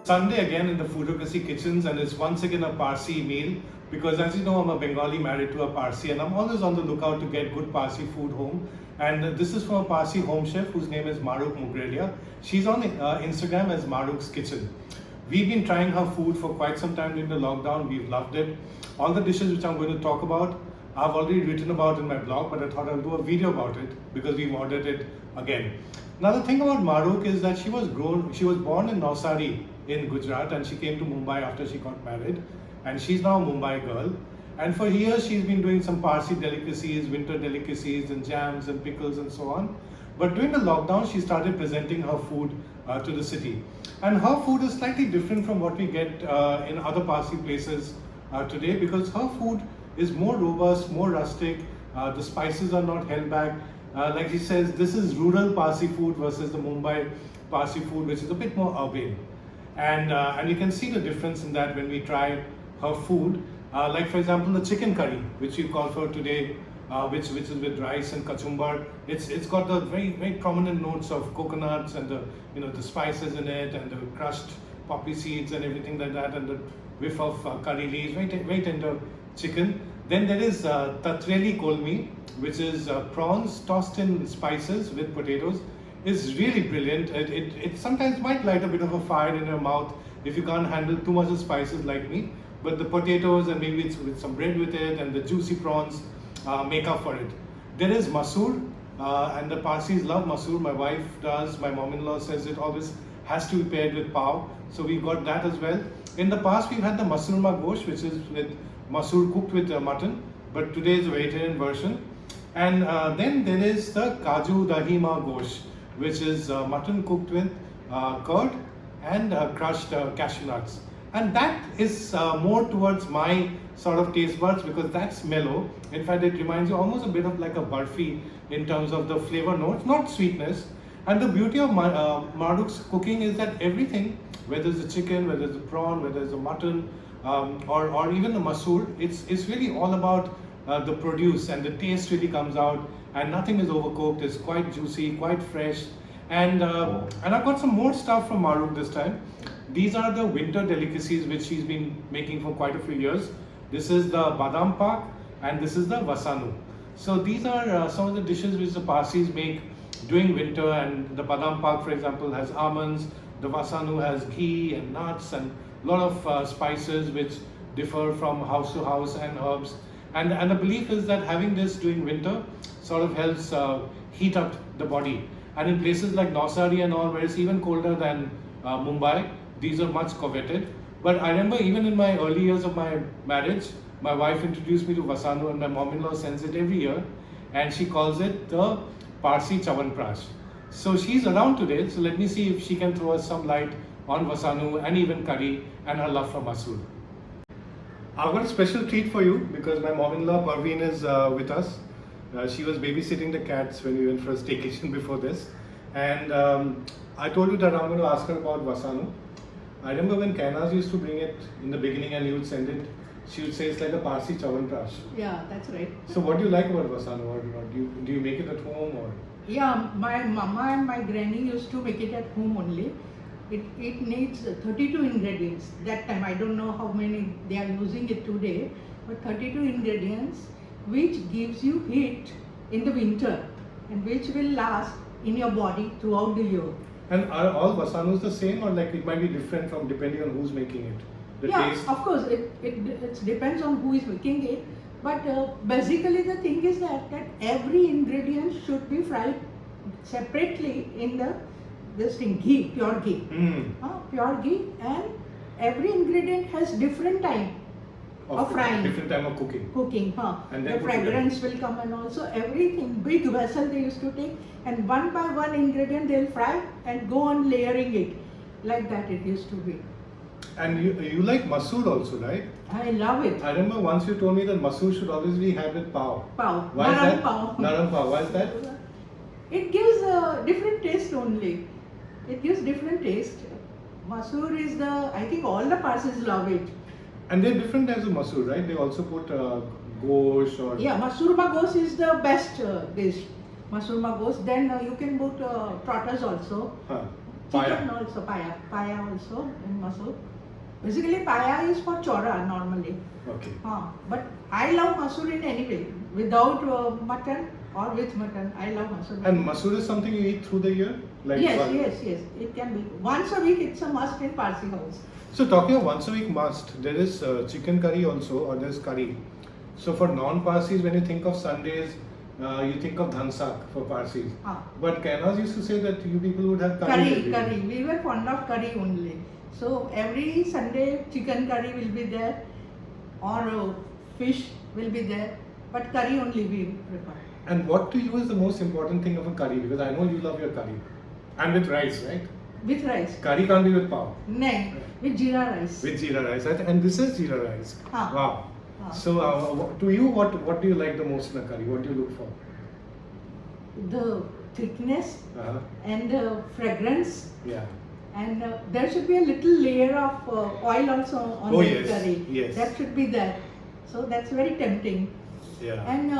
Sunday again in the Foodocracy Kitchens, and it's once again a Parsi meal because, as you know, I'm a Bengali married to a Parsi, and I'm always on the lookout to get good Parsi food home. And this is from a Parsi home chef whose name is Maruk Mugrelia. She's on Instagram as Maruk's Kitchen. We've been trying her food for quite some time during the lockdown. We've loved it. All the dishes which I'm going to talk about, I've already written about in my blog, but I thought I'll do a video about it because we've ordered it again. Now the thing about Maruk is that she was born in Navsari in Gujarat, and she came to Mumbai after she got married, and she's now a Mumbai girl. And for years she's been doing some Parsi delicacies, winter delicacies and jams and pickles and so on. But during the lockdown she started presenting her food to the city. And her food is slightly different from what we get in other Parsi places today, because her food is more robust, more rustic. The spices are not held back. Like she says, this is rural Parsi food versus the Mumbai Parsi food, which is a bit more urban. And you can see the difference in that when we try her food. Like for example, the chicken curry, which we call for today, which is with rice and kachumbar. It's got the very prominent notes of coconuts and the spices in it, and the crushed poppy seeds and everything like that, and the whiff of curry leaves. Very tender chicken. Then there is tatreli kolmi, which is prawns tossed in spices with potatoes. It's really brilliant. It sometimes might light a bit of a fire in your mouth if you can't handle too much of spices like me. But the potatoes and maybe it's with some bread with it and the juicy prawns make up for it. There is masoor, and the Parsis love masoor. My wife does. My mom-in-law says it always has to be paired with pav. So we got that as well. In the past we've had the masurma gosh, which is with masoor cooked with mutton, but today is a vegetarian version. And then there is the kaju dahima gosh, which is mutton cooked with curd and crushed cashew nuts. And that is more towards my sort of taste buds because that's mellow. In fact, it reminds you almost a bit of like a barfi in terms of the flavor notes, not sweetness. And the beauty of Maruk's cooking is that everything, whether it's the chicken, whether it's the prawn, whether it's the mutton, or even the masoor, it's really all about the produce, and the taste really comes out, and nothing is overcooked. It's quite juicy, quite fresh. And I've got some more stuff from Maruk this time. These are the winter delicacies which she's been making for quite a few years. This is the badam pak, and this is the vasanu. So these are some of the dishes which the Parsis make during winter, and the badam pak, for example, has almonds. The vasanu has ghee and nuts and a lot of spices which differ from house to house, and herbs. And the belief is that having this during winter sort of helps heat up the body. And in places like Navsari and all, where it's even colder than Mumbai, these are much coveted. But I remember even in my early years of my marriage, my wife introduced me to vasanu, and my mom-in-law sends it every year, and she calls it the Parsi Chawanprash. So she's around today, so let me see if she can throw us some light on vasanu and even curry and her love for masoor. I've got a special treat for you because my mom-in-law Parveen is with us. She was babysitting the cats when we went for a staycation before this, and I told you that I'm going to ask her about vasanu. I remember when Kainaz used to bring it in the beginning and he would send it, she would say it's like a Parsi Chawanprash. Yeah, that's right. So what do you like about vasanu, or do you make it at home, or? Yeah, my mama and my granny used to make it at home only. It needs 32 ingredients. That time I don't know how many they are using it today, but 32 ingredients which gives you heat in the winter and which will last in your body throughout the year. And are all vasanus the same, or like it might be different from depending on who's making it? The yeah, taste? Of course, it depends on who is making it. But basically the thing is that every ingredient should be fried separately in this thing, ghee, pure ghee. Pure ghee, and every ingredient has different time of frying. Different time of cooking. And the fragrance will come, and also everything, big vessel they used to take, and one by one ingredient they'll fry and go on layering it. Like that it used to be. And you like masoor also, right? I love it. I remember once you told me that masoor should always be had with pav. Pav. Why is that? Naram pav. Why is that? It gives a different taste only. It gives different taste. Masoor is I think all the Parsis love it. And there are different types of masoor, right? They also put gosh or... Yeah, masurma gosh is the best dish. Masurma gosh. Then you can put pratas also. Paya. Chicken also, paya also in masoor. Basically, paya is for chora normally. Okay. But I love masoor in any way, without mutton or with mutton. I love masoor. And masoor is something you eat through the year? Like Yes, one- yes, yes. It can be once a week. It's a must in Parsi house. So talking of once a week must, there is chicken curry also, or there's curry. So for non-Parsis, when you think of Sundays, you think of dhansak for Parsis. Ah. But Kainas used to say that you people would have curry. Curry, every curry. day. We were fond of curry only. So every Sunday chicken curry will be there, or fish will be there. But curry only we prefer. And what to you is the most important thing of a curry? Because I know you love your curry. And with rice, right? With rice. Curry can't be with pav. No, with jeera rice. With jeera rice. And this is jeera rice. Ah. Wow. Ah. So to you, what do you like the most in a curry? What do you look for? The thickness Uh-huh. and the fragrance, Yeah. and there should be a little layer of oil also on Oh, the yes, curry. yes. That should be there. So that's very tempting. Yeah. And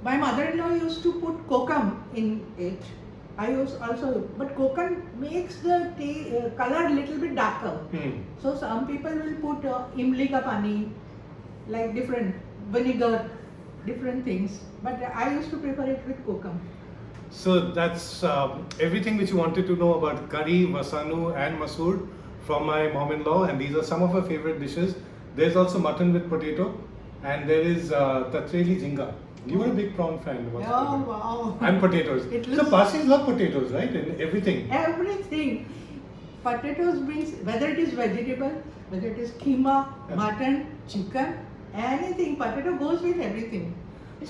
my mother-in-law used to put kokum in it. I also, but kokum makes the color a little bit darker. So some people will put imli ka pani, like different vinegar, different things. But I used to prefer it with kokum. So that's everything which you wanted to know about curry, masanu and masoor from my mom-in-law, and these are some of her favorite dishes. There's also mutton with potato, and there is tatreli jhinga. You were a big prawn fan. once upon a Oh time. wow! And potatoes. It So looks- Parsis love potatoes, right? In everything. Everything. Potatoes means whether it is vegetable, whether it is keema, Yeah. mutton, chicken, anything. Potato goes with everything.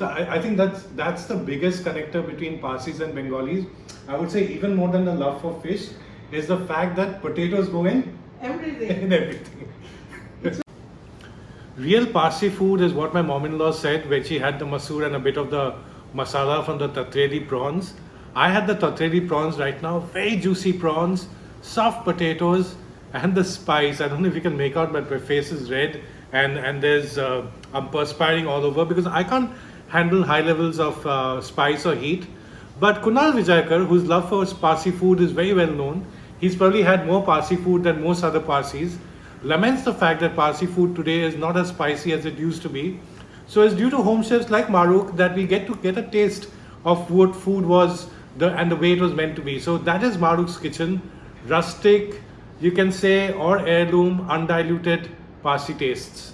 So I think that's the biggest connector between Parsis and Bengalis. I would say even more than the love for fish is the fact that potatoes go in Everything. everything. Real Parsi food is what my mom-in-law said when she had the masoor and a bit of the masala from the tatreli prawns. I had the tatreli prawns right now, very juicy prawns, soft potatoes, and the spice. I don't know if you can make out, but my face is red and there's I'm perspiring all over because I can't handle high levels of spice or heat. But Kunal Vijaykar, whose love for Parsi food is very well known, he's probably had more Parsi food than most other Parsis, laments the fact that Parsi food today is not as spicy as it used to be. So it's due to home chefs like Maruk that we get a taste of what food was and the way it was meant to be. So that is Maruk's kitchen, rustic, you can say, or heirloom, undiluted Parsi tastes.